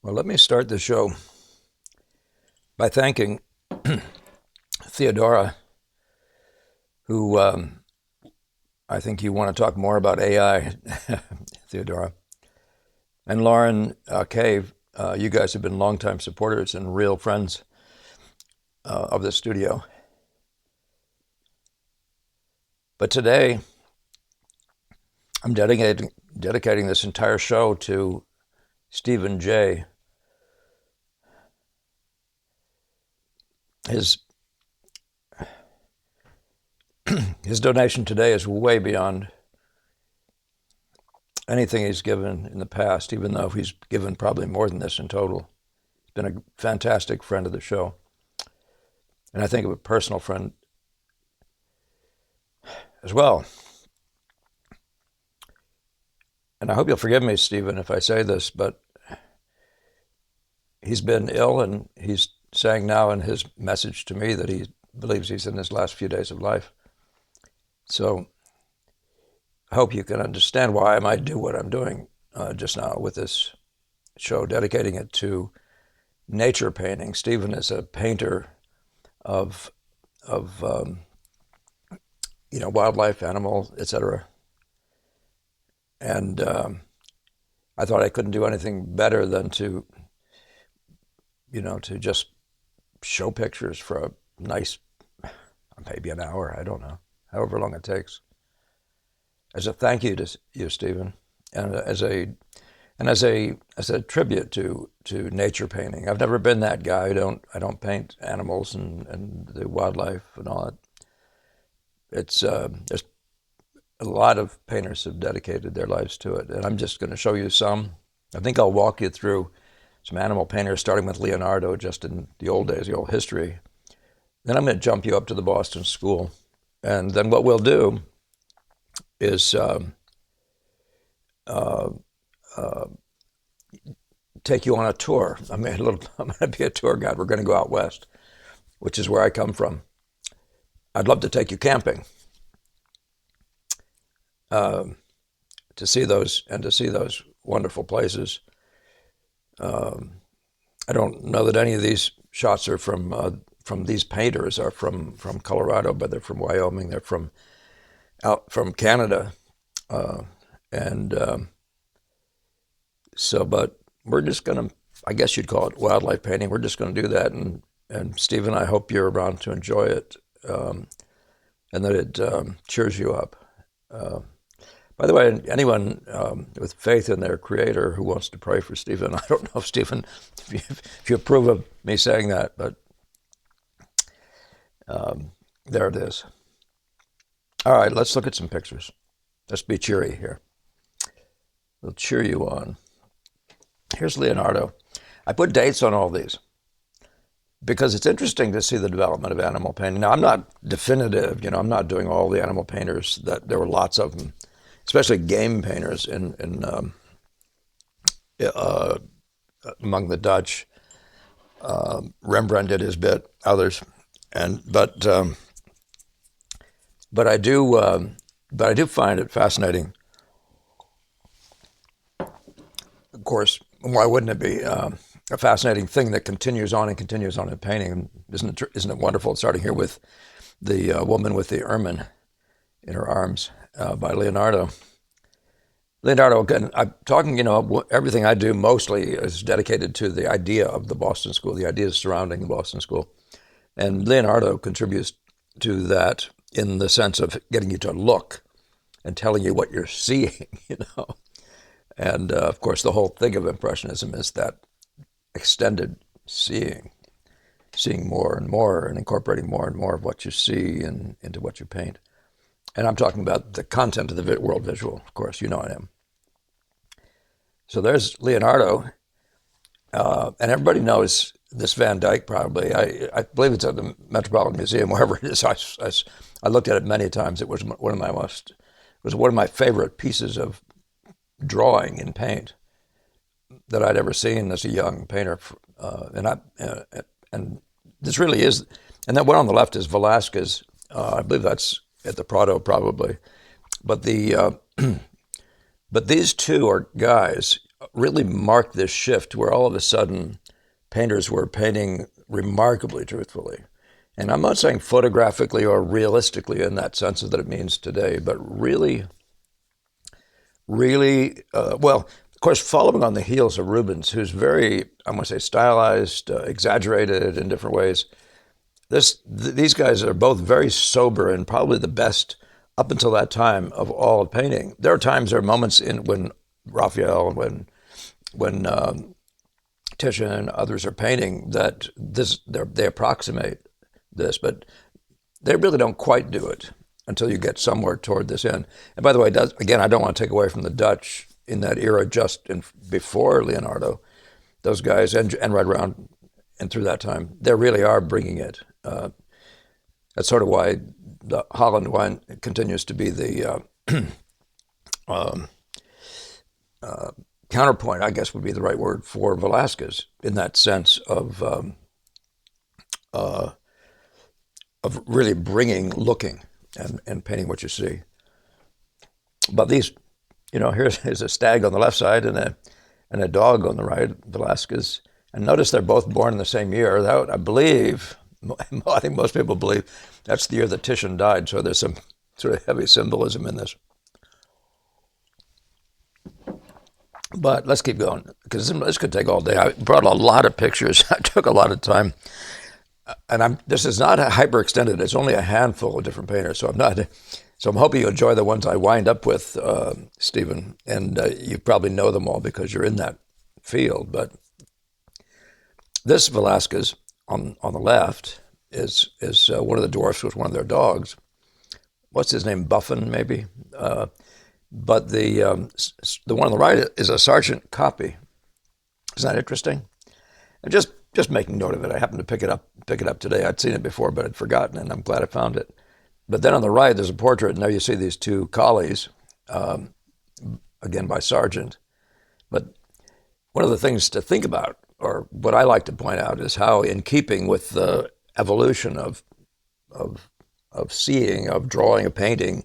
Well, let me start the show by thanking Theodora, who I think you want to talk more about AI, Theodora, and Lauren Cave. You guys have been longtime supporters and real friends of the studio. But today, I'm dedicating this entire show to Stephen J. His donation today is way beyond anything he's given in the past, even though he's given probably more than this in total. He's been a fantastic friend of the show, and I think of a personal friend as well. And I hope you'll forgive me, Stephen, if I say this, but he's been ill, and he's saying now in his message to me that he believes he's in his last few days of life. So I hope you can understand why I might do what I'm doing just now with this show, dedicating it to nature painting. Stephen is a painter of wildlife, animals, etc. And I thought I couldn't do anything better than to just show pictures for a nice, maybe an hour, I don't know, however long it takes, as a thank you to you, Stephen, and as a tribute to nature painting. I've never been that guy. I don't paint animals and the wildlife and all that. It's there's a lot of painters have dedicated their lives to it, and I'm just going to show you some. I think I'll walk you through some animal painters, starting with Leonardo, just in the old days, the old history. Then I'm going to jump you up to the Boston School, and then what we'll do is take you on a tour. I'm going to be a tour guide. We're going to go out west, which is where I come from. I'd love to take you camping to see those wonderful places. I don't know that any of these shots are from these painters are from Colorado, but they're from Wyoming. They're from Canada, but we're just gonna, I guess you'd call it wildlife painting. We're just gonna do that, and Stephen, I hope you're around to enjoy it, and that it cheers you up. By the way, anyone with faith in their creator who wants to pray for Stephen, I don't know, Stephen, if you approve of me saying that, but there it is. All right, let's look at some pictures. Let's be cheery here. We'll cheer you on. Here's Leonardo. I put dates on all these because it's interesting to see the development of animal painting. Now, I'm not definitive, I'm not doing all the animal painters. That there were lots of them, especially game painters among the Dutch. Rembrandt did his bit, others, but I do find it fascinating. Of course, why wouldn't it be a fascinating thing that continues on and continues on in painting? Isn't it wonderful? Starting here with the woman with the ermine in her arms by Leonardo. Leonardo, again, I'm talking, everything I do mostly is dedicated to the idea of the Boston School, the ideas surrounding the Boston School. And Leonardo contributes to that in the sense of getting you to look and telling you what you're seeing, And of course, the whole thing of Impressionism is that extended seeing more and more and incorporating more and more of what you see into what you paint. And I'm talking about the content of the world visual, of course, I am. So there's Leonardo, and everybody knows this Van Dyck probably. I believe it's at the Metropolitan Museum, wherever it is. I looked at it many times. It was one of my favorite pieces of drawing in paint that I'd ever seen as a young painter, and this really is. And that one on the left is Velasquez. I believe that's at the Prado probably, but these two are guys really marked this shift where all of a sudden painters were painting remarkably truthfully. And I'm not saying photographically or realistically in that sense that it means today, but really, really, well, of course, following on the heels of Rubens, who's very, I'm going to say, stylized, exaggerated in different ways. These guys are both very sober and probably the best up until that time of all of painting. There are moments in when Raphael, when Titian and others are painting that they approximate this, but they really don't quite do it until you get somewhere toward this end. And by the way, again, I don't want to take away from the Dutch in that era, before Leonardo. Those guys, and right around and through that time, they really are bringing it. That's sort of why the Holland wine continues to be the counterpoint, I guess would be the right word, for Velasquez in that sense of really looking and painting what you see. But these, here's a stag on the left side and a dog on the right, Velasquez. And notice they're both born in the same year. That, I think most people believe that's the year that Titian died. So there's some sort of heavy symbolism in this. But let's keep going, because this could take all day. I brought a lot of pictures. I took a lot of time. And this is not hyperextended. It's only a handful of different painters. So I'm hoping you enjoy the ones I wind up with, Stephen. And you probably know them all because you're in that field. But this Velasquez on the left is one of the dwarfs with one of their dogs. What's his name? Buffon, maybe. But the one on the right is a Sargent copy. Isn't that interesting? And just making note of it. I happened to pick it up today. I'd seen it before, but I'd forgotten, and I'm glad I found it. But then on the right, there's a portrait, and there you see these two collies, again by Sargent. But one of the things to think about, or what I like to point out, is how, in keeping with the evolution of seeing, of drawing, of painting,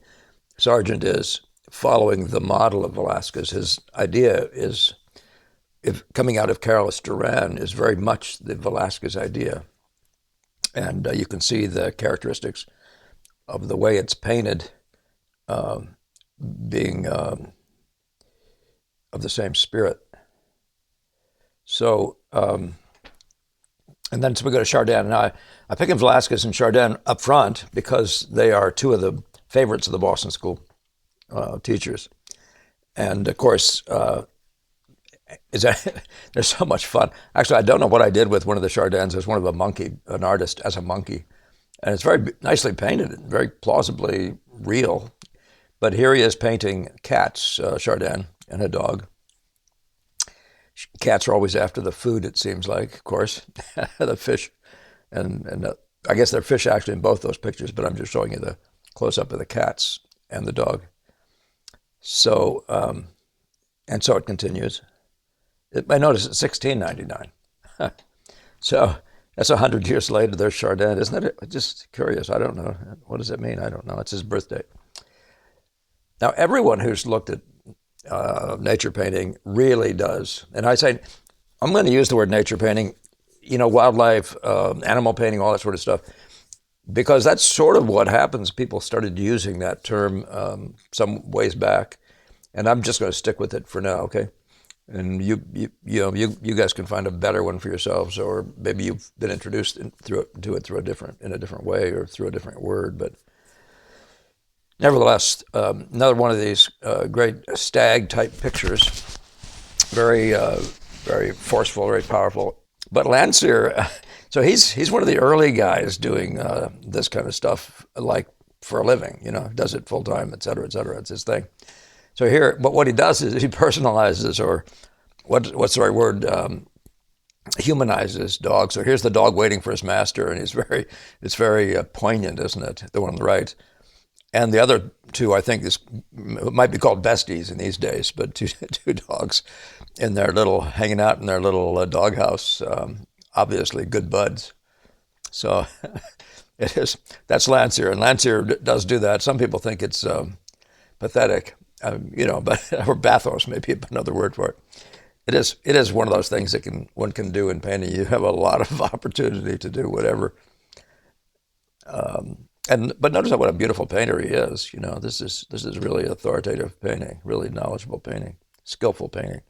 Sargent is following the model of Velasquez. His idea is, coming out of Carolus Duran, is very much the Velasquez idea. And you can see the characteristics of the way it's painted being of the same spirit. So, and then so we go to Chardin. Now, I pick in Velasquez and Chardin up front because they are two of the favorites of the Boston School teachers. And of course, there's so much fun. Actually, I don't know what I did with one of the Chardins as one of an artist as a monkey. And it's very nicely painted, very plausibly real. But here he is painting cats, Chardin, and a dog. Cats are always after the food, it seems like, of course, the fish. And I guess they're fish actually in both those pictures, but I'm just showing you the close-up of the cats and the dog. So, and so it continues. I notice it's 1699. So that's 100 years later, there's Chardin. Isn't that just curious? I don't know. What does it mean? I don't know. It's his birthday. Now, everyone who's looked at nature painting really does. And I say, I'm going to use the word nature painting, wildlife, animal painting, all that sort of stuff, because that's sort of what happens. People started using that term some ways back, and I'm just going to stick with it for now, okay? And you guys can find a better one for yourselves, or maybe you've been introduced to it in a different way or through a different word. But nevertheless, another one of these great stag type pictures, very very forceful, very powerful. But Landseer, so he's one of the early guys doing this kind of stuff, like for a living. Does it full time, et cetera, et cetera. It's his thing. So here, but what he does is he personalizes, or what's the right word, humanizes dogs. So here's the dog waiting for his master, and it's very poignant, isn't it? The one on the right. And the other two, I think, might be called besties in these days, but two dogs in their hanging out in their little doghouse, obviously good buds. So that's Landseer, and Landseer does do that. Some people think it's pathetic. But or bathos may be another word for it. It is one of those things that one can do in painting. You have a lot of opportunity to do whatever. But notice what a beautiful painter he is. This is really authoritative painting, really knowledgeable painting, skillful painting.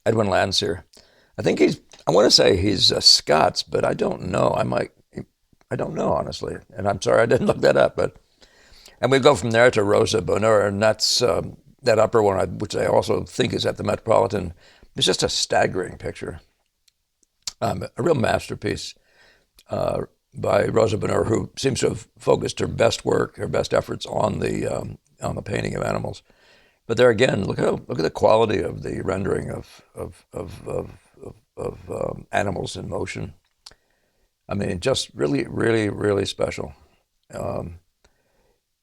Edwin Landseer. I want to say he's Scots, but I don't know. I don't know honestly, and I'm sorry I didn't look that up. And we go from there to Rosa Bonheur, and that's that upper one, which I also think is at the Metropolitan. It's just a staggering picture, a real masterpiece by Rosa Bonheur, who seems to have focused her best work, her best efforts on the painting of animals. But there again, look at the quality of the rendering of animals in motion. I mean, just really, really, really special.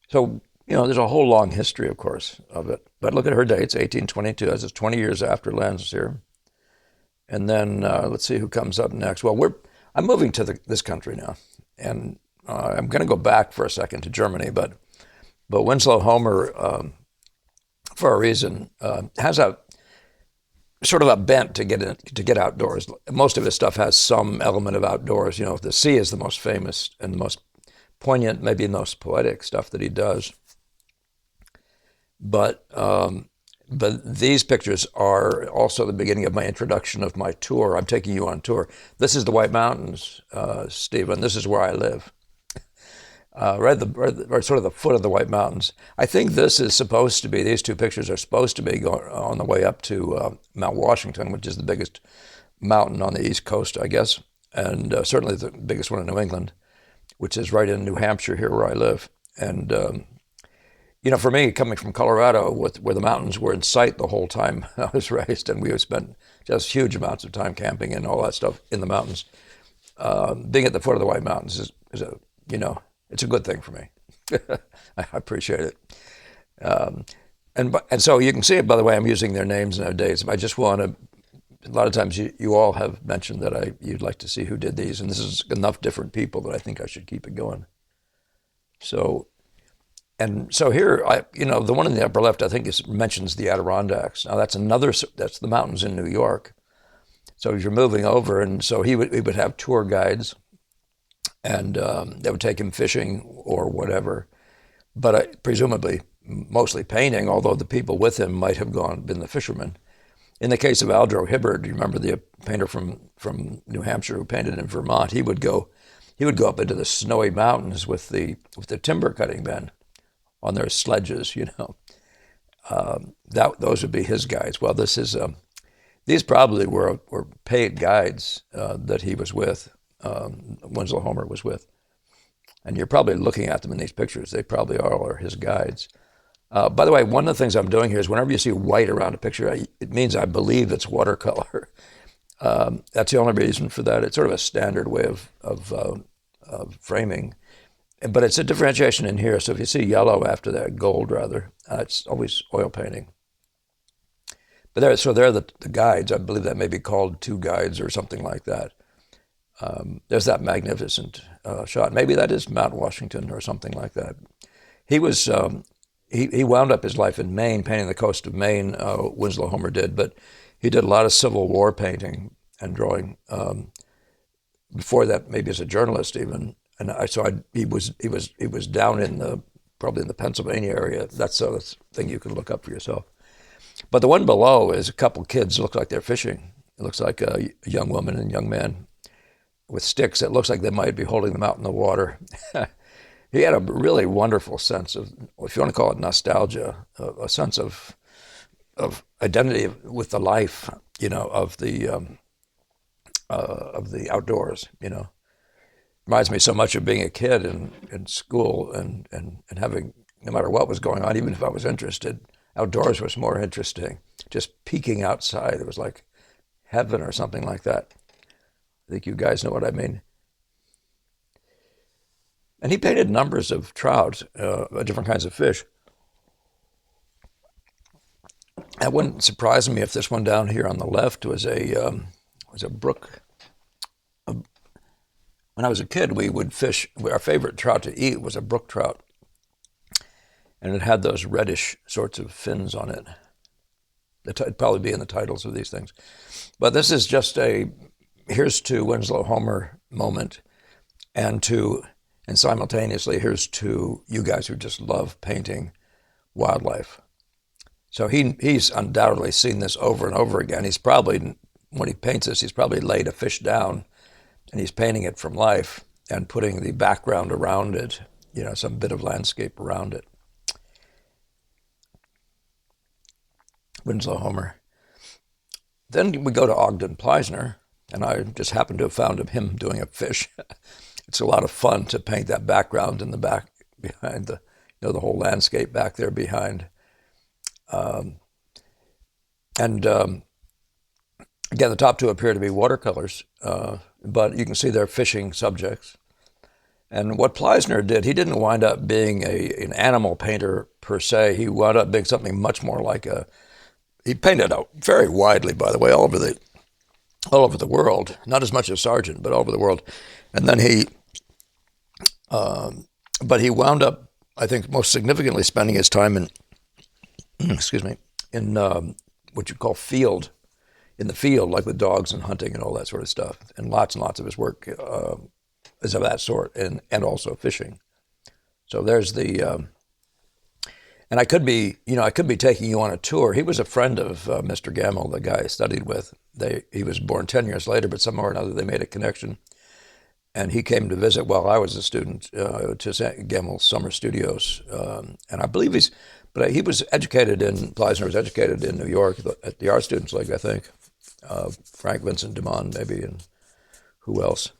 So, there's a whole long history, of course, of it. But look at her dates, 1822. That's 20 years after Landseer. And then let's see who comes up next. Well, I'm moving to this country now, and I'm going to go back for a second to Germany. But Winslow Homer, for a reason, has a sort of a bent to get outdoors. Most of his stuff has some element of outdoors. The sea is the most famous and the most poignant, maybe the most poetic stuff that he does. But these pictures are also the beginning of my introduction of my tour. I'm taking you on tour. This is the White Mountains, Stephen. This is where I live. Right sort of the foot of the White Mountains. I think these two pictures are supposed to be going on the way up to Mount Washington, which is the biggest mountain on the East Coast, I guess, and certainly the biggest one in New England, which is right in New Hampshire here where I live. And, for me, coming from Colorado, where the mountains were in sight the whole time I was raised, and we have spent just huge amounts of time camping and all that stuff in the mountains, being at the foot of the White Mountains is it's a good thing for me. I appreciate it. And so you can see it by the way I'm using their names and their dates. I just want to, a lot of times you all have mentioned that you'd like to see who did these, and this is enough different people that I think I should keep it going. So here, the one in the upper left, I think mentions the Adirondacks. Now that's the mountains in New York. So as you're moving over, and so he would have tour guides, and they would take him fishing or whatever, but presumably mostly painting, although the people with him might have been the fishermen. In the case of Aldro Hibbard, you remember the painter from New Hampshire who painted in Vermont, he would go up into the snowy mountains with the timber cutting men on their sledges, those would be his guides. Well, these probably were paid guides that he was with. Winslow Homer was with. And you're probably looking at them in these pictures. They probably all are his guides. By the way, one of the things I'm doing here is whenever you see white around a picture, it means I believe it's watercolor. That's the only reason for that. It's sort of a standard way of framing. But it's a differentiation in here. So if you see yellow after that, gold rather, it's always oil painting. But they're the guides. I believe that may be called two guides or something like that. There's that magnificent shot. Maybe that is Mount Washington or something like that. He was he wound up his life in Maine, painting the coast of Maine. Winslow Homer did, but he did a lot of Civil War painting and drawing. Before that, maybe as a journalist even. And he was down probably in the Pennsylvania area. That's a thing you can look up for yourself. But the one below is a couple kids look like they're fishing. It looks like a young woman and young man with sticks. It looks like they might be holding them out in the water. He had a really wonderful sense of, if you want to call it nostalgia, a sense of identity with the life, of the outdoors. Reminds me so much of being a kid in school and having, no matter what was going on, even if I was interested, outdoors was more interesting. Just peeking outside, it was like heaven or something like that. I think you guys know what I mean. And he painted numbers of trout, different kinds of fish. That wouldn't surprise me if this one down here on the left was a brook. When I was a kid, we would fish. Our favorite trout to eat was a brook trout, and it had those reddish sorts of fins on it. It'd probably be in the titles of these things. But this is just a here's to Winslow Homer moment, and simultaneously here's to you guys who just love painting wildlife. So he's undoubtedly seen this over and over again. He's probably, when he paints this, he's probably laid a fish down and he's painting it from life and putting the background around it, some bit of landscape around it. Winslow Homer. Then we go to Ogden Pleissner, and I just happened to have found him doing a fish. It's a lot of fun to paint that background in the back behind the whole landscape back there behind. Again, the top two appear to be watercolors, but you can see they're fishing subjects. And what Pleissner did, he didn't wind up being an animal painter per se. He wound up being something much more like he painted out very widely, by the way, all over the world. Not as much as Sargent, but all over the world. And then but he wound up, I think, most significantly spending his time in what you call in the field, like with dogs and hunting and all that sort of stuff. And lots of his work is of that sort, and also fishing. So there's and I could be taking you on a tour. He was a friend of Mr. Gamel, the guy I studied with. He was born 10 years later, but somehow or another they made a connection. And he came to visit while I was a student to Gamel's summer studios. And I believe he was educated Pleissner was educated in New York at the Art Students League, I think. Frank Vincent Dumont, maybe, and who else?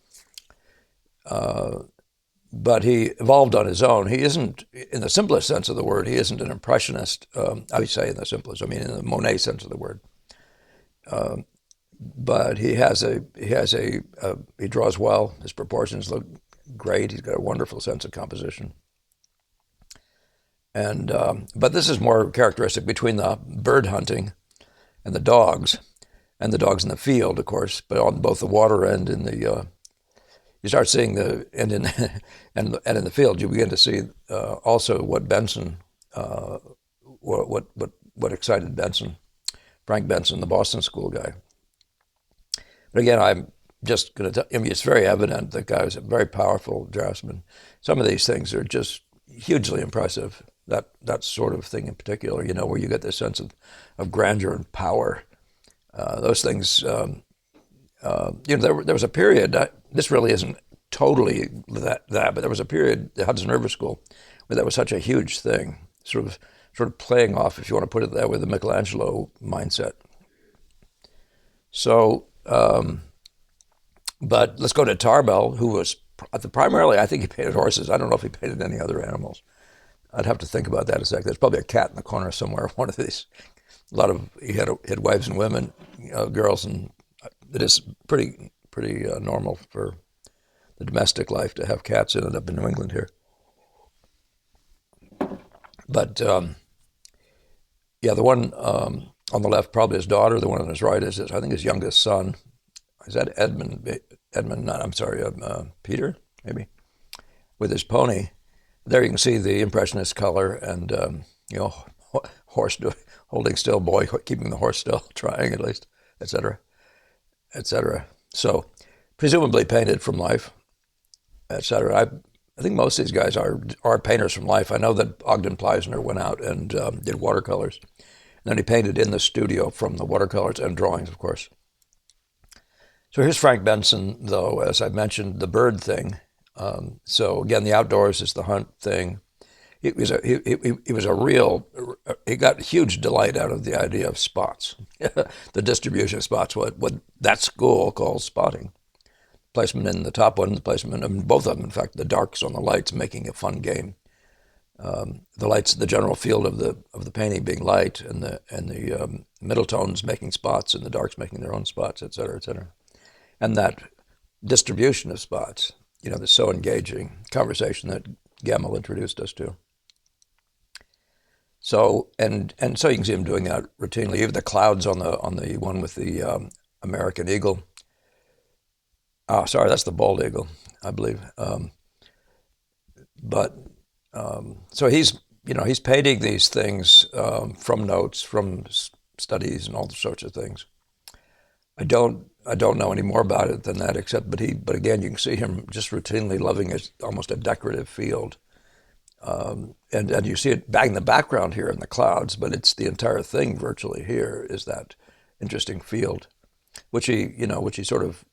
But he evolved on his own. He isn't, in the simplest sense of the word, he isn't an impressionist. I would say in the simplest, I mean in the Monet sense of the word. But he draws well. His proportions look great. He's got a wonderful sense of composition. And but this is more characteristic between the bird hunting and the dogs in the field, of course, but on both the water and in the you start seeing and in the field you begin to see also what Benson what excited Benson, Frank Benson, the Boston School guy. But again, I'm just going to tell you, it's very evident the guy was a very powerful draftsman. Some of these things are just hugely impressive. That sort of thing in particular, where you get this sense of grandeur and power. Those things, there was a period, this really isn't totally that, but there was a period, the Hudson River School, where that was such a huge thing, sort of playing off, if you want to put it that way, the Michelangelo mindset. So, but let's go to Tarbell, who was primarily, I think he painted horses. I don't know if he painted any other animals. I'd have to think about that a second. There's probably a cat in the corner somewhere. One of these. He had wives and women, girls, and it is pretty normal for the domestic life to have cats in it up in New England here. But the one on the left, probably his daughter. The one on his right is I think his youngest son. Is that Edmund? Peter, maybe, with his pony. There you can see the impressionist color and horse holding still, boy keeping the horse still, trying at least, etc., etc. So presumably painted from life, etc. I think most of these guys are painters from life. I know that Ogden Pleissner went out and did watercolors. And then he painted in the studio from the watercolors and drawings, of course. So here's Frank Benson, though, as I mentioned, the bird thing. So again, the outdoors is the hunt thing. He got huge delight out of the idea of spots, the distribution of spots, what that school calls spotting. Placement in the top one, the placement of both of them, in fact, the darks on the lights, making a fun game. The lights, the general field of the painting being light, and the middle tones making spots, and the darks making their own spots, et cetera, et cetera. And that distribution of spots, the so engaging conversation that Gamel introduced us to. So and so you can see him doing that routinely. Even the clouds on the one with the American eagle. Sorry, that's the bald eagle, I believe. So he's painting these things from notes, from studies and all sorts of things. I don't know any more about it than that, but again, you can see him just routinely loving almost a decorative field. And you see it back in the background here in the clouds, but it's the entire thing virtually here is that interesting field, which he sort of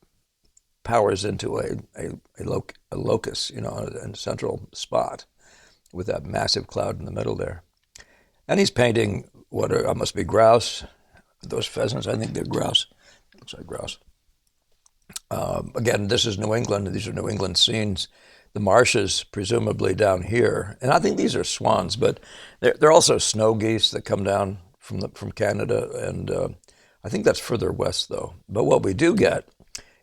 powers into a locus, a central spot with that massive cloud in the middle there. And he's painting must be grouse. Those pheasants, I think they're grouse. Looks like grouse. Again, this is New England. These are New England scenes. The marshes, presumably down here, and I think these are swans, but they're also snow geese that come down from Canada, and I think that's further west though. But what we do get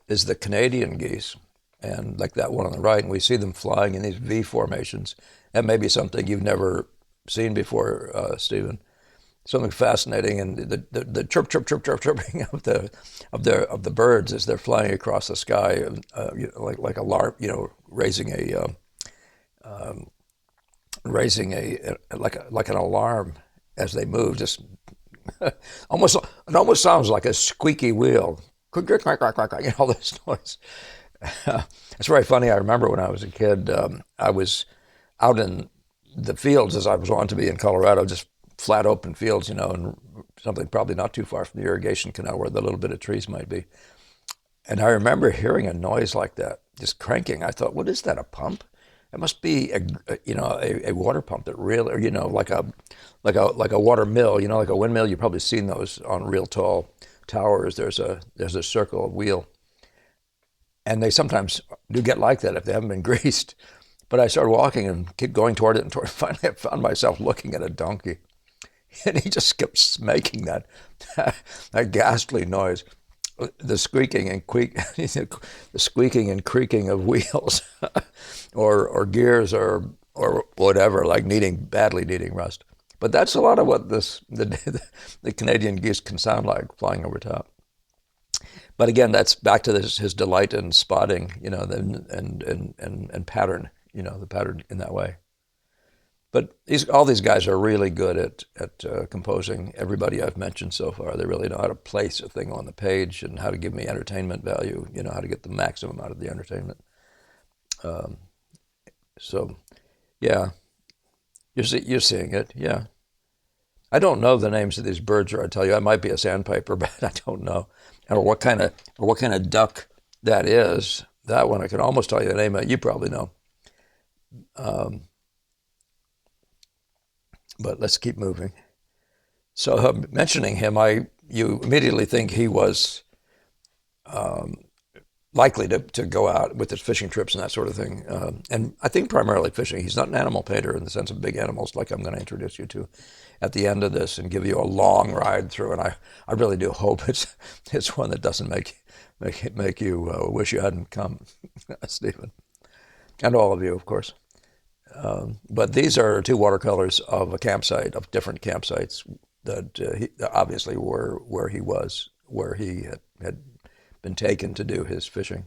is the Canadian geese, and like that one on the right, and we see them flying in these V formations. That may be something you've never seen before, Stephen. Something fascinating, and the chirping of the birds as they're flying across the sky, like alarm, raising like an alarm as they move. Just it almost sounds like a squeaky wheel. All this noise. It's very funny. I remember when I was a kid, I was out in the fields as I was wont to be in Colorado, just flat open fields, and something probably not too far from the irrigation canal where the little bit of trees might be. And I remember hearing a noise like that, just cranking. I thought, what is that, a pump? It must be a water pump that really, like a water mill, like a windmill. You've probably seen those on real tall towers. There's a circle wheel. And they sometimes do get like that if they haven't been greased. But I started walking and kept going toward it, and finally I found myself looking at a donkey. And he just kept making that ghastly noise, the squeaking and creaking of wheels, or gears, or whatever, like badly needing rust. But that's a lot of what the Canadian geese can sound like flying over top. But again, that's back to his delight in spotting, and pattern, the pattern in that way. But all these guys are really good at composing. Everybody I've mentioned so far, they really know how to place a thing on the page and how to give me entertainment value. How to get the maximum out of the entertainment. So, yeah, you're seeing it. Yeah, I don't know the names of these birds, or I tell you, I might be a sandpiper, but I don't know, or what kind of duck that is. That one I can almost tell you the name of. You probably know. But let's keep moving. So mentioning him, you immediately think he was likely to go out with his fishing trips and that sort of thing. And I think primarily fishing. He's not an animal painter in the sense of big animals like I'm going to introduce you to at the end of this and give you a long ride through. And I really do hope it's one that doesn't make you wish you hadn't come, Stephen, and all of you, of course. But these are two watercolors of a campsite, of different campsites that obviously were where he had been taken to do his fishing.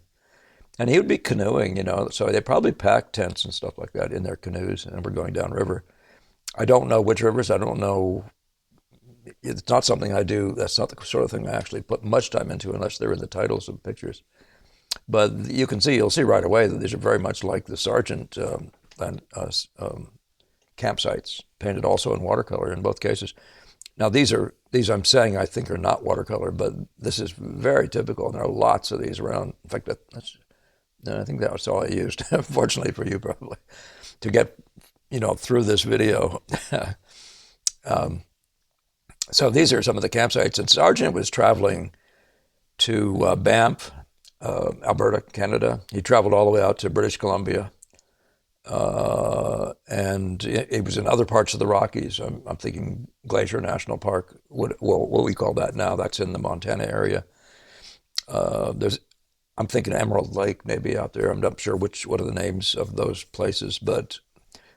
And he would be canoeing, so they probably packed tents and stuff like that in their canoes and were going downriver. I don't know which rivers. I don't know. It's not something I do. That's not the sort of thing I actually put much time into unless they're in the titles of pictures. But you'll see right away that these are very much like the Sargent campsites, painted also in watercolor in both cases. Now these I'm saying I think are not watercolor, but this is very typical, and there are lots of these around. In fact, I think that was all I used, fortunately for you probably, to get through this video. So these are some of the campsites, and Sargent was traveling to Banff, Alberta, Canada. He traveled all the way out to British Columbia. And it was in other parts of the Rockies. I'm thinking Glacier National Park, what we call that now. That's in the Montana area. I'm thinking Emerald Lake maybe out there. I'm not sure what are the names of those places, but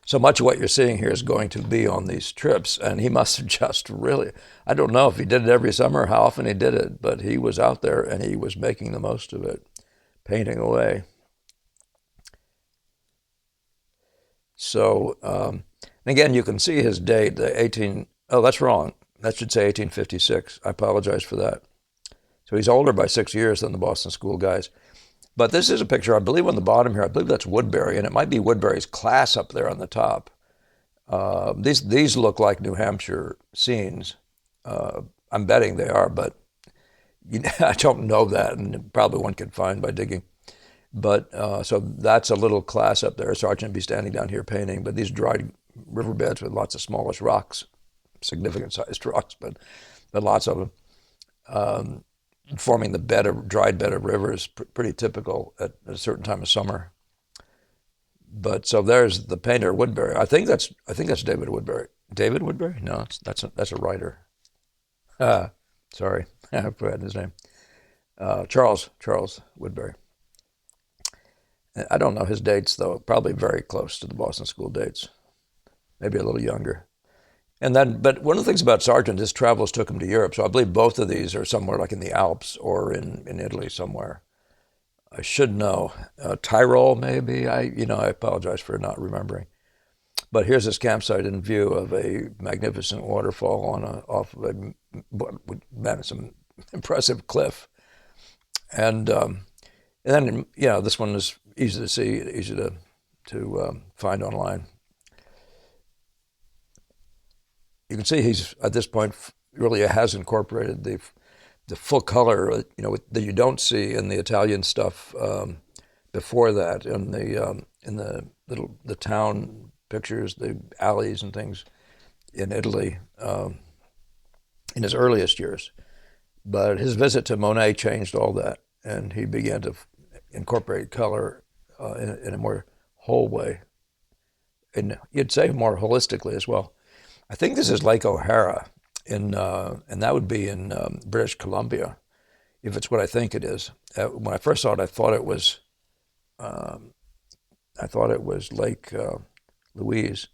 so much of what you're seeing here is going to be on these trips. And he must have just really, I don't know if he did it every summer, how often he did it, but he was out there and he was making the most of it, painting away. So, and again, you can see his date, oh, that's wrong. That should say 1856. I apologize for that. So he's older by 6 years than the Boston School guys. But this is a picture, I believe, on the bottom here. I believe that's Woodbury, and it might be Woodbury's class up there on the top. These look like New Hampshire scenes. I'm betting they are, but I don't know that, and probably one could find by digging. But so that's a little class up there. Sargent would be standing down here painting, but these dried riverbeds with lots of smallish rocks, significant sized rocks, but lots of them, forming the dried bed of rivers, pretty typical at a certain time of summer. But so there's the painter Woodbury. I think that's David Woodbury. David Woodbury? No, that's a writer. Sorry, I forgot his name. Charles Woodbury. I don't know his dates though. Probably very close to the Boston School dates. Maybe a little younger. And then, but one of the things about Sargent, his travels took him to Europe. So I believe both of these are somewhere like in the Alps or in Italy somewhere. I should know. Tyrol, maybe. I apologize for not remembering. But here's his campsite in view of a magnificent waterfall off of some impressive cliff. And then, this one is easy to see, easy to find online. You can see he's, at this point, really has incorporated the full color, that you don't see in the Italian stuff before that, in the town pictures, the alleys and things in Italy in his earliest years. But his visit to Monet changed all that, and he began to incorporate color in a more whole way, and you'd say more holistically as well. I think this is Lake O'Hara, and that would be in British Columbia, if it's what I think it is. When I first saw it, I thought it was Lake Louise.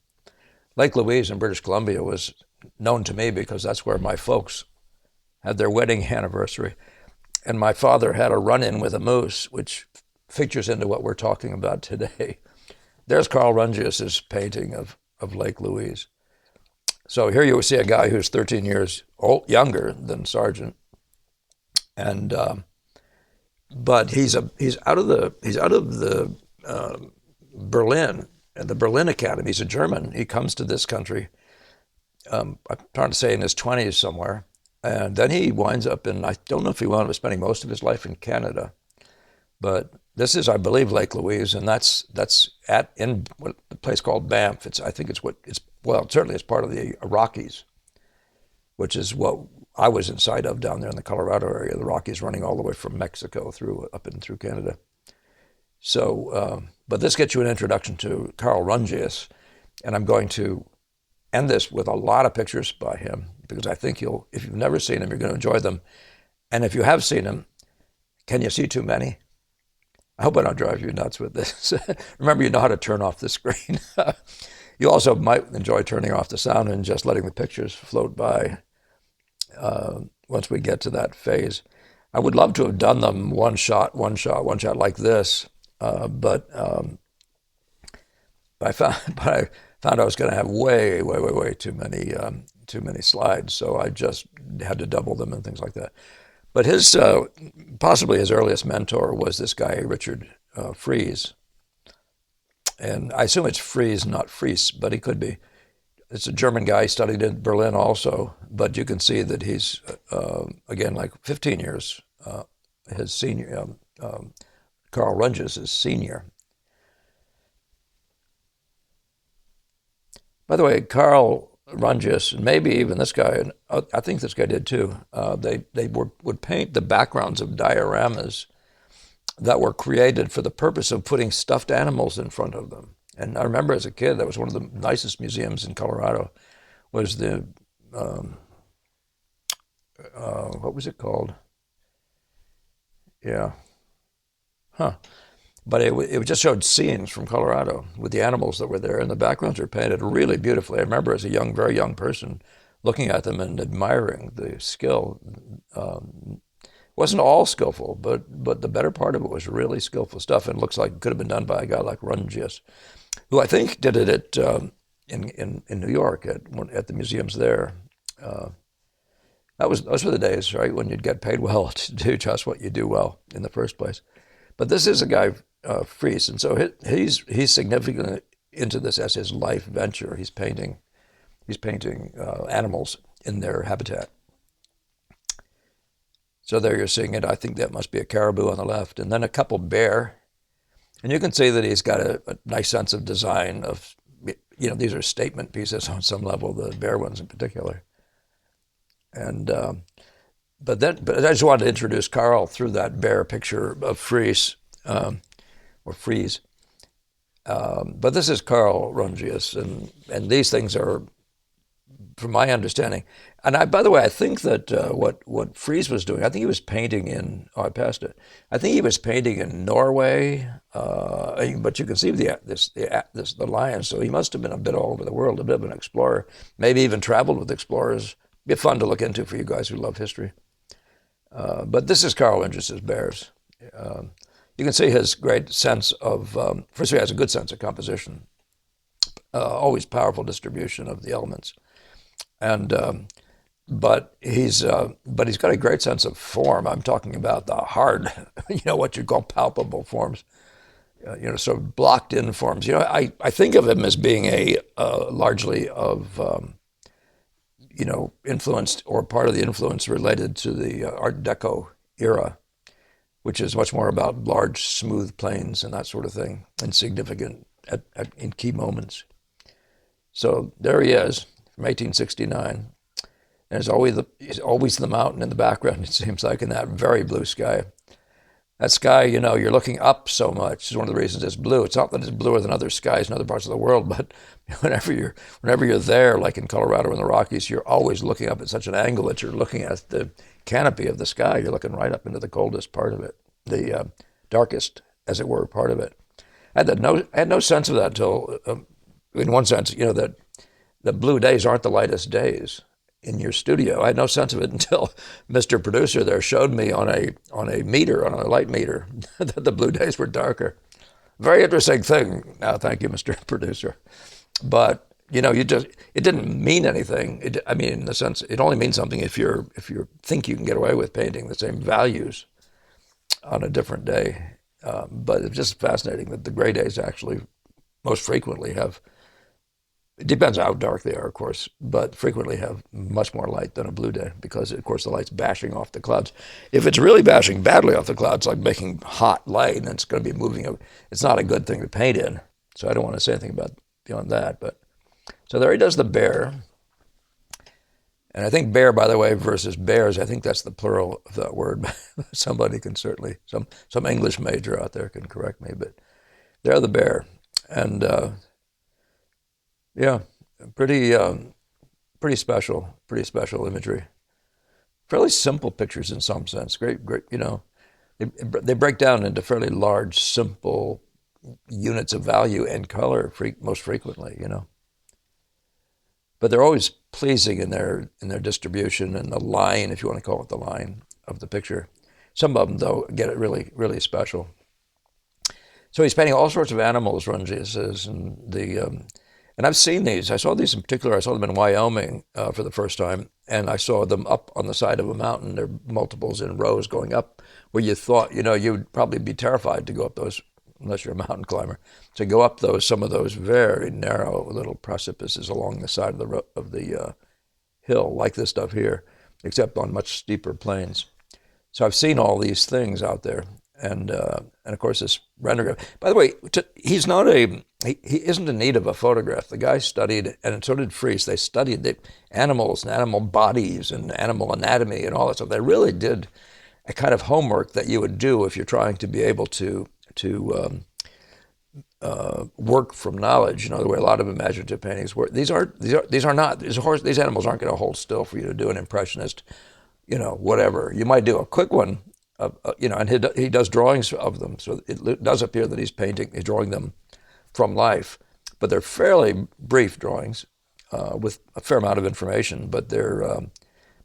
Lake Louise in British Columbia was known to me because that's where my folks had their wedding anniversary, and my father had a run-in with a moose, which features into what we're talking about today. There's Carl Rungius's painting of Lake Louise. So here you see a guy who's 13 years younger than Sargent, and but he's out of the Berlin, and the Berlin Academy. He's a German. He comes to this country. I'm trying to say in his 20s somewhere, and then he winds up in, I don't know if he wound up spending most of his life in Canada, but this is, I believe, Lake Louise, and that's in a place called Banff. It certainly it's part of the Rockies, which is what I was inside of down there in the Colorado area, the Rockies running all the way from Mexico up and through Canada. So, but this gets you an introduction to Carl Rungius, and I'm going to end this with a lot of pictures by him, because I think if you've never seen him, you're going to enjoy them. And if you have seen him, can you see too many? I hope I don't drive you nuts with this. Remember, you know how to turn off the screen. You also might enjoy turning off the sound and just letting the pictures float by once we get to that phase. I would love to have done them one shot like this, but I found I was going to have way too many slides, so I just had to double them and things like that. But possibly his earliest mentor was this guy, Richard Friese. And I assume it's Friese, not Friese, but he could be. It's a German guy, studied in Berlin also, but you can see that he's, again, like 15 years, his senior, Carl Rungius is senior. By the way, Carl Rungius, and maybe even this guy, and I think this guy did too, they would paint the backgrounds of dioramas that were created for the purpose of putting stuffed animals in front of them. And I remember as a kid, that was one of the nicest museums in Colorado, was the, what was it called? Yeah. But it just showed scenes from Colorado with the animals that were there, and the backgrounds were painted really beautifully. I remember as a very young person looking at them and admiring the skill. Wasn't all skillful, but the better part of it was really skillful stuff, and it looks like it could have been done by a guy like Rungius, who I think did it in New York at the museums there. those were the days, right, when you'd get paid well to do just what you do well in the first place. But this is a guy, Friese, and so he's significantly into this as his life venture. He's painting animals in their habitat. So there you're seeing it. I think that must be a caribou on the left, and then a couple bear. And you can see that he's got a nice sense of design of, these are statement pieces on some level, the bear ones in particular. And but I just wanted to introduce Carl through that bear picture of Friese, or Friese. But this is Carl Rungius, and these things are, from my understanding, and by the way, I think that what Friese was doing, I think he was painting in. Oh, I passed it. I think he was painting in Norway, but you can see the lions. So he must have been a bit all over the world, a bit of an explorer. Maybe even traveled with explorers. Be fun to look into for you guys who love history. But this is Carl Rungius's bears. You can see his great sense of. First, he has a good sense of composition. Always powerful distribution of the elements. And but he's got a great sense of form. I'm talking about the hard, what you call palpable forms, sort of blocked in forms. I think of him as being a largely of influenced, or part of the influence related to the Art Deco era, which is much more about large, smooth planes and that sort of thing, and significant in key moments. So there he is. From 1869. And there's always the mountain in the background, it seems like, in that very blue sky. That sky, you're looking up so much. It's one of the reasons it's blue. It's not that it's bluer than other skies in other parts of the world, but whenever you're there, like in Colorado and the Rockies, you're always looking up at such an angle that you're looking at the canopy of the sky. You're looking right up into the coldest part of it, the darkest, as it were, part of it. I had no sense of that until, in one sense, that the blue days aren't the lightest days in your studio. I had no sense of it until Mr. Producer there showed me on a light meter, that the blue days were darker. Very interesting thing. Now, thank you, Mr. Producer. But it didn't mean anything. In the sense, it only means something if you think you can get away with painting the same values on a different day. But it's just fascinating that the gray days actually most frequently have. It depends how dark they are, of course, but frequently have much more light than a blue day because, of course, the light's bashing off the clouds. If it's really bashing badly off the clouds, like making hot light, and it's going to be moving, it's not a good thing to paint in. So I don't want to say anything about beyond that. But so there he does the bear. And I think bear, by the way, versus bears, I think that's the plural of that word. Somebody can certainly, some English major out there can correct me, but they're the bear. And yeah, pretty special imagery. Fairly simple pictures in some sense. Great. They break down into fairly large, simple units of value and color most frequently. But they're always pleasing in their distribution and the line, if you want to call it the line of the picture. Some of them, though, get it really, really special. So he's painting all sorts of animals, Rungius says, and I've seen these. I saw these in particular. I saw them in Wyoming for the first time, and I saw them up on the side of a mountain. There are multiples in rows going up where you thought, you'd probably be terrified to go up those unless you're a mountain climber. To go up some of those very narrow little precipices along the side of the hill, like this stuff here, except on much steeper plains. So I've seen all these things out there, and of course this render. By the way, he isn't in need of a photograph. The guy studied, and so did Friese. They studied the animals and animal bodies and animal anatomy and all that stuff. They really did a kind of homework that you would do if you're trying to be able to work from knowledge. In other words, a lot of imaginative paintings work. These animals aren't going to hold still for you to do an impressionist, whatever. You might do a quick one, and he does drawings of them. So it does appear that he's drawing them from life, but they're fairly brief drawings with a fair amount of information. But they're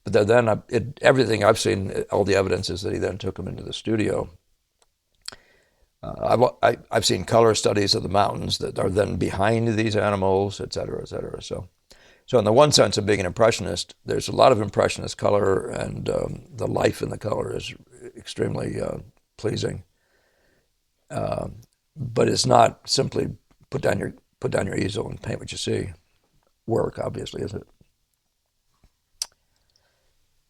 then everything I've seen, all the evidence is that he then took them into the studio. I've seen color studies of the mountains that are then behind these animals, et cetera, et cetera. So So in the one sense of being an impressionist, there's a lot of impressionist color, and the life in the color is extremely pleasing. But it's not simply put down your easel and paint what you see. Work, obviously, is it?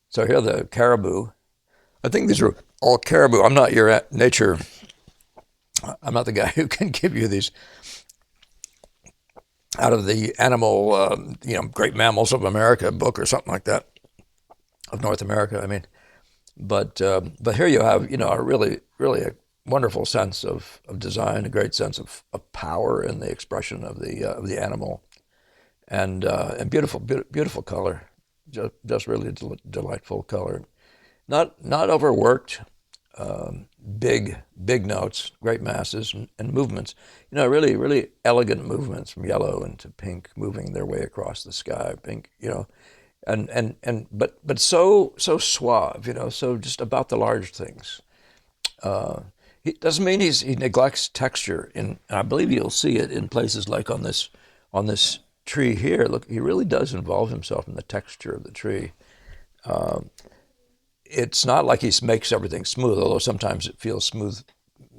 So here are the caribou. I think these are all caribou. I'm not your nature. I'm not the guy who can give you these out of the animal, Great Mammals of America book or something like that, of North America. I mean, but here you have, a really a wonderful sense of design, a great sense of power in the expression of the animal, and beautiful color, just really delightful color, not overworked, big notes, great masses, and movements. Really elegant movements from yellow into pink, moving their way across the sky. Pink, but so suave. So just about the large things. It doesn't mean he neglects texture. And I believe you'll see it in places like on this tree here. Look, he really does involve himself in the texture of the tree. It's not like he makes everything smooth, although sometimes it feels smooth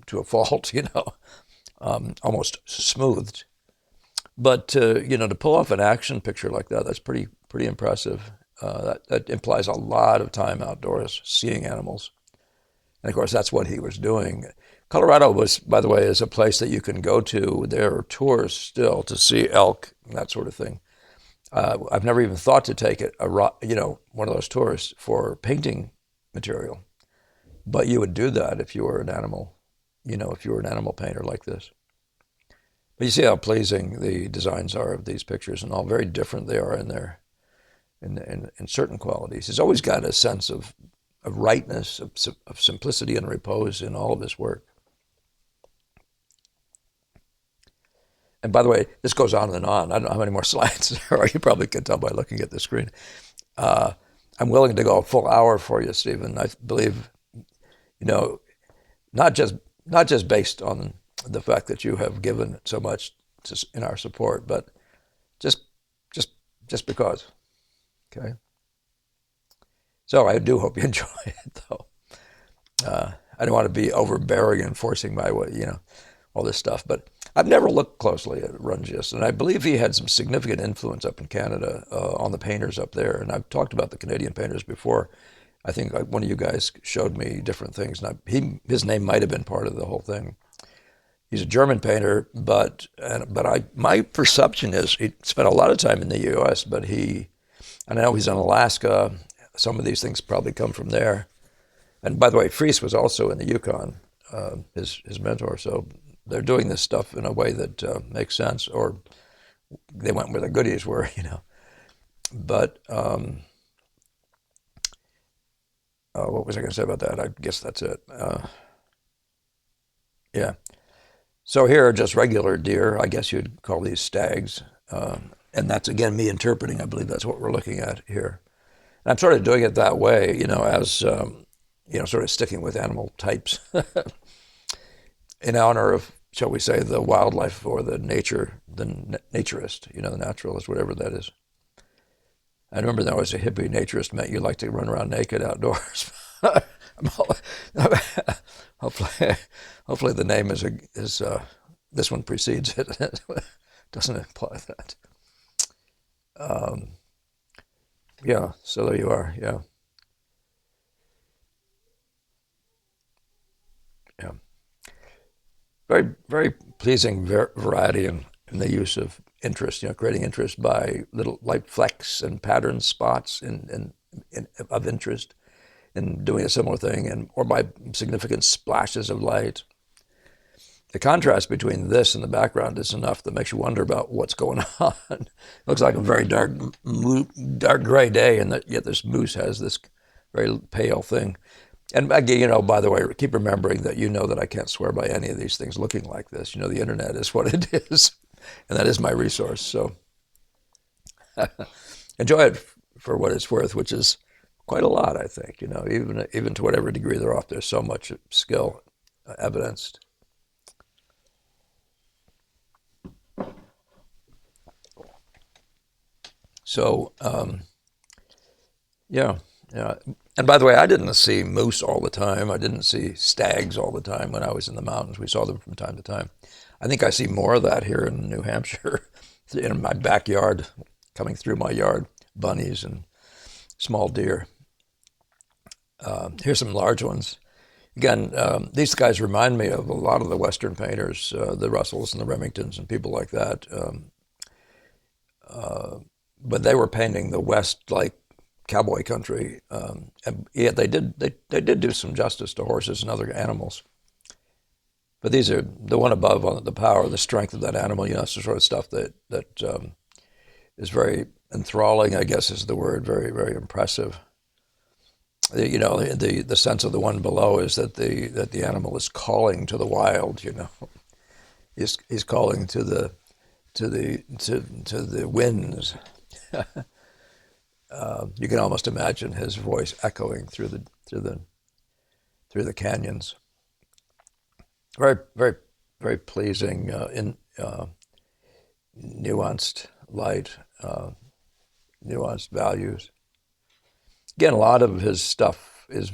to a fault, almost smoothed. But to pull off an action picture like that, that's pretty impressive. That implies a lot of time outdoors, seeing animals, and of course that's what he was doing. Colorado was, by the way, is a place that you can go to. There are tours still to see elk and that sort of thing. I've never even thought to take one of those tours for painting material, but you would do that if you were an animal, if you were an animal painter like this. But you see how pleasing the designs are of these pictures, and how very different they are in certain qualities. He's always got a sense of rightness, of simplicity and repose in all of his work. And by the way, this goes on and on. I don't know how many more slides there are. You probably can tell by looking at the screen. I'm willing to go a full hour for you, Stephen. I believe, not just based on the fact that you have given so much in our support, but just because. Okay. So I do hope you enjoy it, though. I don't want to be overbearing and forcing my way, all this stuff. But I've never looked closely at Rungius, and I believe he had some significant influence up in Canada on the painters up there. And I've talked about the Canadian painters before. I think one of you guys showed me different things, and his name might have been part of the whole thing. He's a German painter, but my perception is he spent a lot of time in the U.S., but I know he's in Alaska. Some of these things probably come from there. And by the way, Friese was also in the Yukon, his mentor. So they're doing this stuff in a way that makes sense, or they went where the goodies were, But what was I going to say about that? I guess that's it. Yeah. So here are just regular deer. I guess you'd call these stags. And that's, again, me interpreting. I believe that's what we're looking at here. And I'm sort of doing it that way, as, sort of sticking with animal types in honor of, shall we say, the wildlife or the naturist, the naturalist, whatever that is. I remember that was a hippie naturist meant you like to run around naked outdoors. Hopefully the name is this one precedes it. It doesn't imply that. Yeah, so there you are. Yeah. Yeah. Very, very pleasing variety in the use of interest, creating interest by little light flecks and pattern spots of interest, and doing a similar thing, or by significant splashes of light. The contrast between this and the background is enough that makes you wonder about what's going on. It looks like a very dark gray day, and yet this moose has this very pale thing. And again, by the way, keep remembering that that I can't swear by any of these things looking like this. The internet is what it is, and that is my resource. So enjoy it for what it's worth, which is quite a lot, I think. Even to whatever degree they're off, there's so much skill evidenced. So yeah, yeah. And by the way, I didn't see moose all the time. I didn't see stags all the time when I was in the mountains. We saw them from time to time. I think I see more of that here in New Hampshire, in my backyard, coming through my yard, bunnies and small deer. Here's some large ones. Again, these guys remind me of a lot of the Western painters, the Russells and the Remingtons and people like that. But they were painting the West like cowboy country, and yeah, they did do some justice to horses and other animals. But these are the one above on the power, the strength of that animal. That's the sort of stuff that is very enthralling, I guess is the word. Very, very impressive. The sense of the one below is that the animal is calling to the wild. He's calling to the winds. You can almost imagine his voice echoing through the canyons. Very, very, very pleasing, nuanced light, nuanced values. Again, a lot of his stuff is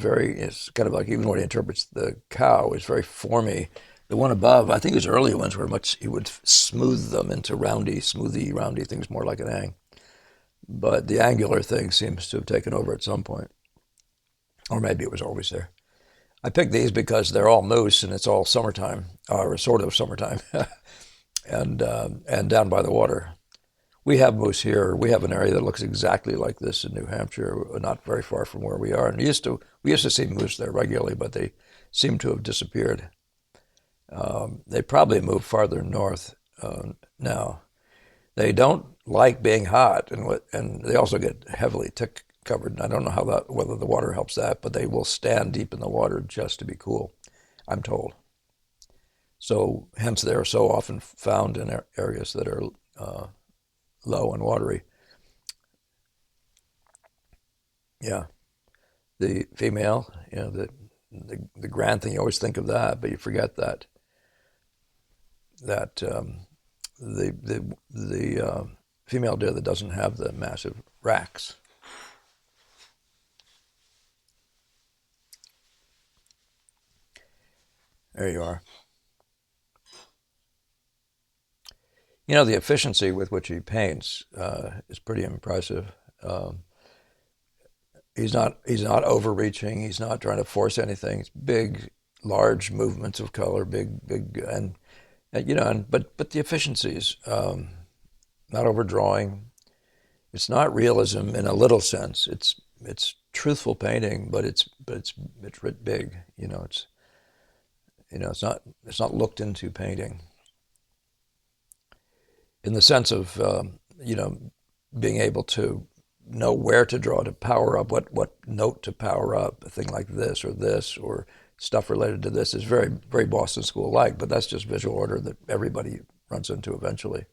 kind of like, even when he interprets the cow, is very formy. The one above, I think his earlier ones were he would smooth them into smoothy, roundy things, more like an ang. But the angular thing seems to have taken over at some point. Or maybe it was always there. I picked these because they're all moose and it's all summertime, or sort of summertime, and down by the water. We have moose here. We have an area that looks exactly like this in New Hampshire, not very far from where we are. And we used to see moose there regularly, but they seem to have disappeared. They probably moved farther north now. They don't like being hot, and they also get heavily tick covered. And I don't know whether the water helps that, but they will stand deep in the water just to be cool, I'm told. So hence they're so often found in areas that are low and watery. Yeah, the female, the grand thing, you always think of that, but you forget that the female deer that doesn't have the massive racks. There you are. The efficiency with which he paints is pretty impressive. He's not overreaching. He's not trying to force anything. It's big, large movements of color, big, and but the efficiencies, not overdrawing. It's not realism in a little sense. It's truthful painting, but it's writ big. It's not looked into painting in the sense of being able to know where to draw to power up, what note to power up, a thing like this or stuff related to this is very, very Boston School-like, but that's just visual order that everybody runs into eventually.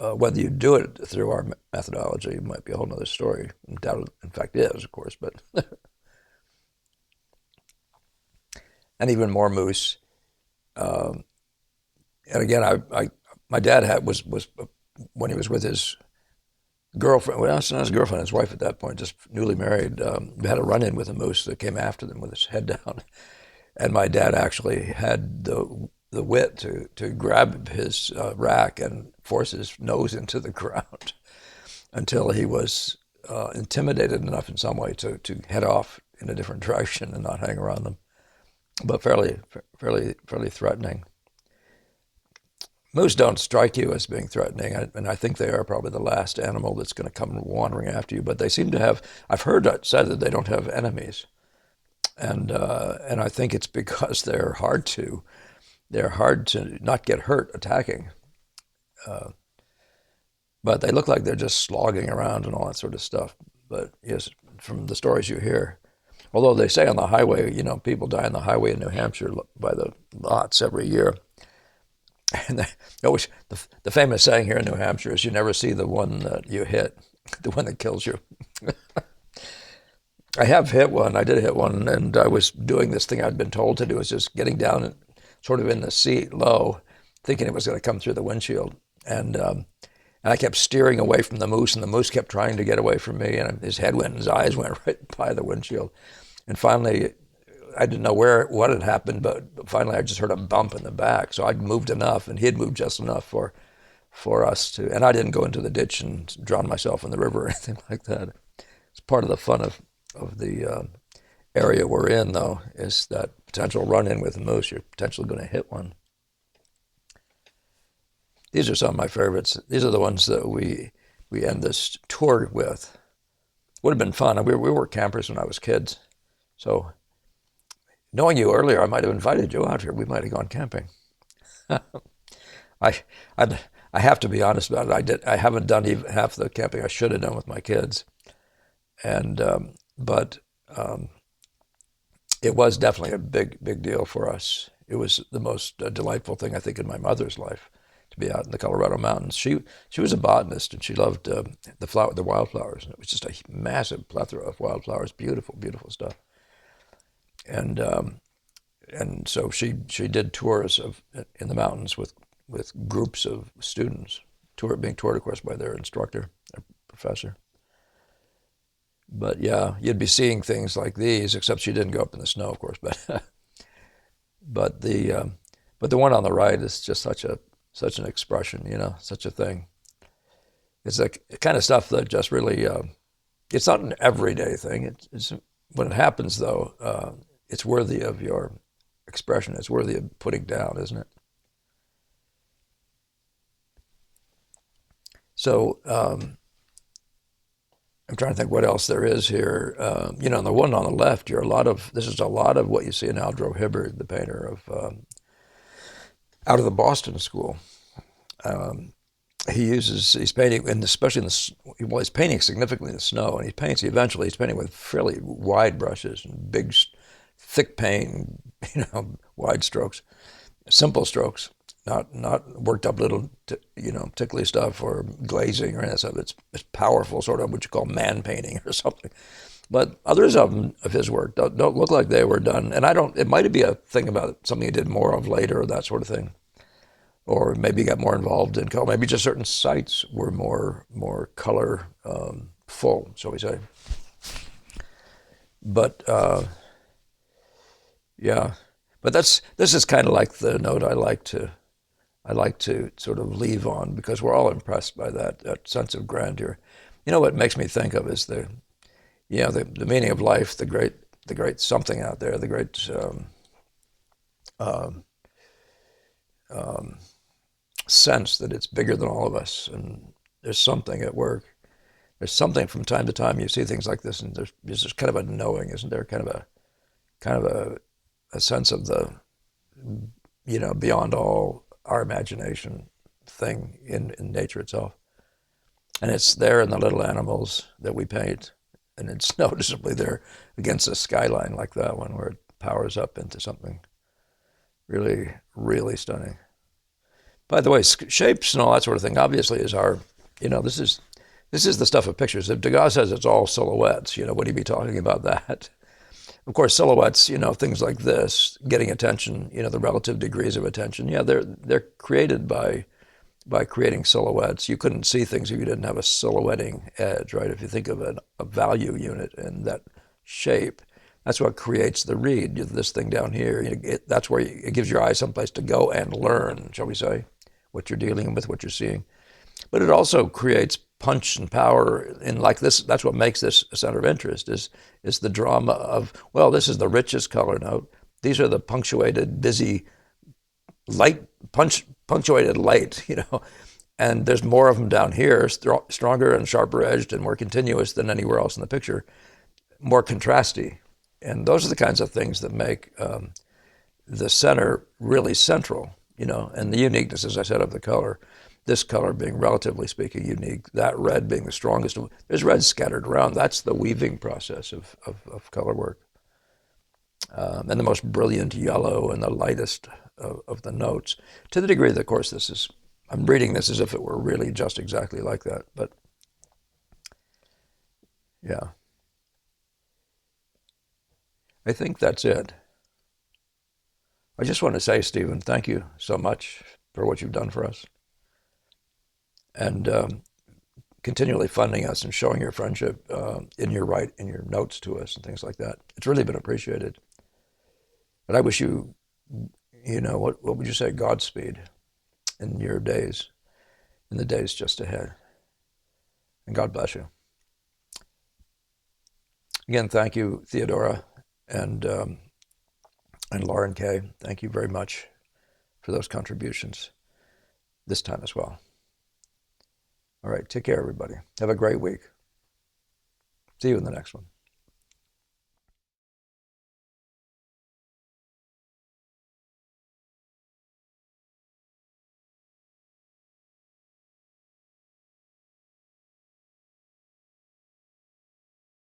Whether you do it through our methodology might be a whole other story. In fact, it is, of course, but and even more moose. And again, my dad was when he was with his girlfriend, well, it's not his girlfriend, his wife at that point, just newly married, had a run-in with a moose that came after them with his head down. And my dad actually had the wit to grab his rack and force his nose into the ground until he was intimidated enough in some way to head off in a different direction and not hang around them. But fairly threatening. Moose don't strike you as being threatening, and I think they are probably the last animal that's going to come wandering after you. But they seem to have. I've heard it said that they don't have enemies, and I think it's because they're hard to not get hurt attacking. But they look like they're just slogging around and all that sort of stuff. But yes, from the stories you hear, although they say on the highway, people die on the highway in New Hampshire by the lots every year. And the famous saying here in New Hampshire is, you never see the one that you hit, the one that kills you. I have hit one. I did hit one, and I was doing this thing I'd been told to do, is just getting down sort of in the seat low, thinking it was going to come through the windshield. And And I kept steering away from the moose, and the moose kept trying to get away from me, and his head went, and his eyes went right by the windshield. And finally, I didn't know what had happened, but finally I just heard a bump in the back. So I'd moved enough, and he had moved just enough for us to, and I didn't go into the ditch and drown myself in the river or anything like that. It's part of the fun of the area we're in, though, is that potential run-in with a moose. You're potentially going to hit one. These are some of my favorites. These are the ones that we end this tour with. Would have been fun. We were campers when I was kids. So knowing you earlier, I might have invited you out here. We might have gone camping. I have to be honest about it. I haven't done even half the camping I should have done with my kids. And but it was definitely a big deal for us. It was the most delightful thing, I think, in my mother's life, to be out in the Colorado mountains. She was a botanist, and she loved the wildflowers. It was just a massive plethora of wildflowers, beautiful stuff. And so she did tours in the mountains with groups of students, being toured, of course, by their instructor, their professor. But yeah, you'd be seeing things like these, except she didn't go up in the snow, of course. But the one on the right is just such an expression, such a thing. It's the kind of stuff that just really, it's not an everyday thing. It's when it happens, though, it's worthy of your expression. It's worthy of putting down, isn't it? So I'm trying to think what else there is here. The one on the left, this is a lot of what you see in Aldro Hibbard, the painter of out of the Boston School. He's painting, and especially he's painting significantly in the snow, and he's painting with fairly wide brushes and big, thick paint, wide strokes, simple strokes, not worked up little, tickly stuff or glazing or anything. So it's powerful, sort of what you call man painting or something. But others of his work don't look like they were done, and it might be a thing about something he did more of later or that sort of thing. Or maybe he got more involved in color. Maybe just certain sites were more color full, shall we say. But yeah, but this is kind of like the note I like to sort of leave on, because we're all impressed by that sense of grandeur. What it makes me think of is the meaning of life, the great something out there, the great sense that it's bigger than all of us, and there's something at work. There's something from time to time you see things like this, and there's just kind of a knowing, isn't there? Kind of a sense of the beyond all our imagination thing in nature itself, and it's there in the little animals that we paint, and it's noticeably there against a skyline like that one, where it powers up into something really stunning. By the way, shapes and all that sort of thing obviously is our, this is the stuff of pictures. If Degas says it's all silhouettes, would he be talking about that? Of course, silhouettes, things like this, getting attention, the relative degrees of attention. Yeah, they're created by creating silhouettes. You couldn't see things if you didn't have a silhouetting edge, right? If you think of a value unit and that shape, that's what creates the read. This thing down here, that's where it gives your eyes someplace to go and learn, shall we say, what you're dealing with, what you're seeing. But it also creates punch and power, and like this, that's what makes this a center of interest, is the drama of, well, this is the richest color note. These are the punctuated, busy, punctuated light, and there's more of them down here, stronger and sharper edged and more continuous than anywhere else in the picture, more contrasty. And those are the kinds of things that make the center really central, and the uniqueness, as I said, of the color. This color being, relatively speaking, unique, that red being the strongest. There's red scattered around. That's the weaving process of color work. And the most brilliant yellow and the lightest of the notes, to the degree that, of course, I'm reading this as if it were really just exactly like that. But yeah, I think that's it. I just want to say, Stephen, thank you so much for what you've done for us. and continually funding us and showing your friendship in your notes to us and things like that. It's really been appreciated. And I wish you, what would you say, Godspeed in your days, in the days just ahead. And God bless you. Again, thank you, Theodora and Lauren Kay. Thank you very much for those contributions this time as well. All right, take care, everybody. Have a great week. See you in the next one.